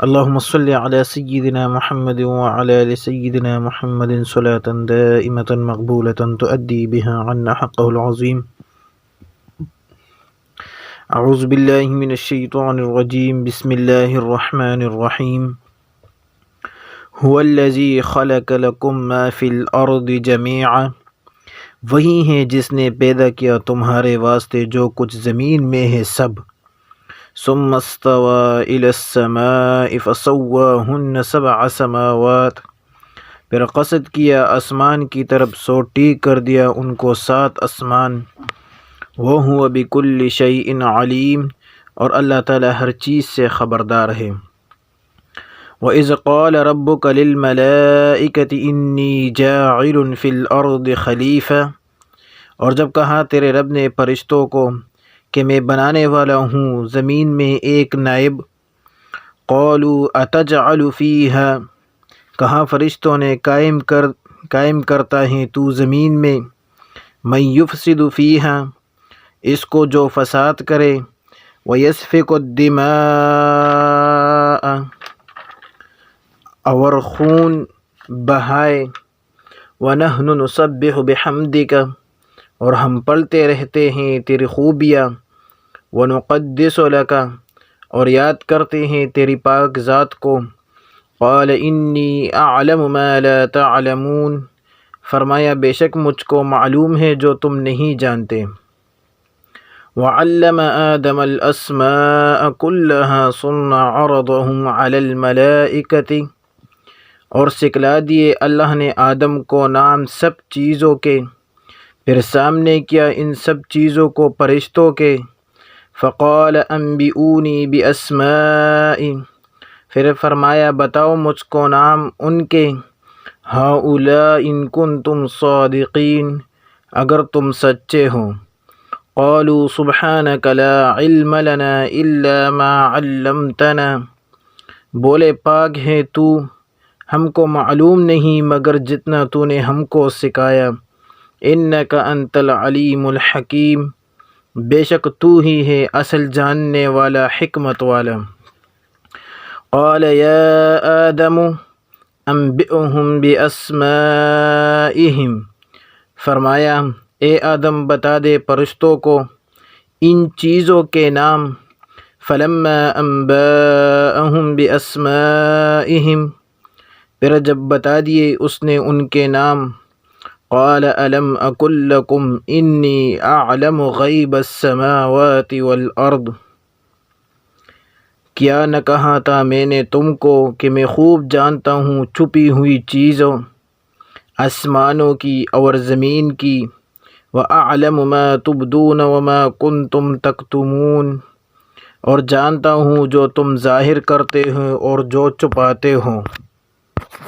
اللهم صل على سيدنا محمد وعلى آل سيدنا محمد صلاة دائمة مقبولة تؤدي بها عنا حقه العظيم. أعوذ بالله من الشيطان الرجيم. بسم الله الرحمن الرحيم. هو الذي خلق لكم ما في الأرض جميعا، وہی ہے جس نے پیدا کیا تمہارے واسطے جو کچھ زمین میں ہے سب. ثم استوى إلى السماء فسواهن 7 سماوات، پھر قصد کیا آسمان کی طرف سو ٹیک کر دیا ان کو 7 آسمان. وهو بكل شيء عليم، اور اللہ تعالی ہر چیز سے خبردار ہے. وَإِذْ قَالَ رَبُّكَ لِلْمَلَائِكَةِ إِنِّي جَاعِلٌ فِي الْأَرْضِ خَلِيفَةً، اور جب کہا تیرے رب نے فرشتوں کو کہ میں بنانے والا ہوں زمین میں ایک نائب. قالوا اتجعل فیها، کہا فرشتوں نے قائم کرتا ہے تو زمین میں من یفسد فیہا، اس کو جو فساد کرے، ویسفک الدماء، اور خون بہائے، ونحن نسبح بحمدک، اور ہم پڑھتے رہتے ہیں تیری خوبیاں، ونقدس لک، اور یاد کرتے ہیں تیری پاک ذات کو. قال انی اعلم ما لا تعلمون، فرمایا بے شک مجھ کو معلوم ہے جو تم نہیں جانتے. وعلم آدم الاسماء كلها ثم عرضهم على الملائکة، اور سکھلا دیے اللہ نے آدم کو نام سب چیزوں کے، پھر سامنے کیا ان سب چیزوں کو فرشتوں کے. فقال انبئونی باسماء، پھر فرمایا بتاؤ مجھ کو نام ان کے. ہؤلاء ان کنتم صادقین، اگر تم سچے ہو. قالوا سبحانک لا علم لنا الا ما علمتنا، بولے پاک ہے تو، ہم کو معلوم نہیں مگر جتنا تو نے ہم کو سکھایا. انک انت العلیم الحکیم، بے شک تو ہی ہے اصل جاننے والا حکمت والا. قال یا آدم انبئهم باسمائهم، فرمایا اے آدم بتا دے فرشتوں کو ان چیزوں کے نام. فلما انبأهم باسمائهم، پھر جب بتا دیے اس نے ان کے نام. قال الم اقل لکم انی اعلم غیب السماوات والارض، کیا نہ کہا تھا میں نے تم کو کہ میں خوب جانتا ہوں چھپی ہوئی چیزوں آسمانوں کی اور زمین کی. وَأَعْلَمُ مَا تُبْدُونَ وَمَا كُنْتُمْ تَكْتُمُونَ، اور جانتا ہوں جو تم ظاہر کرتے ہو اور جو چھپاتے ہو.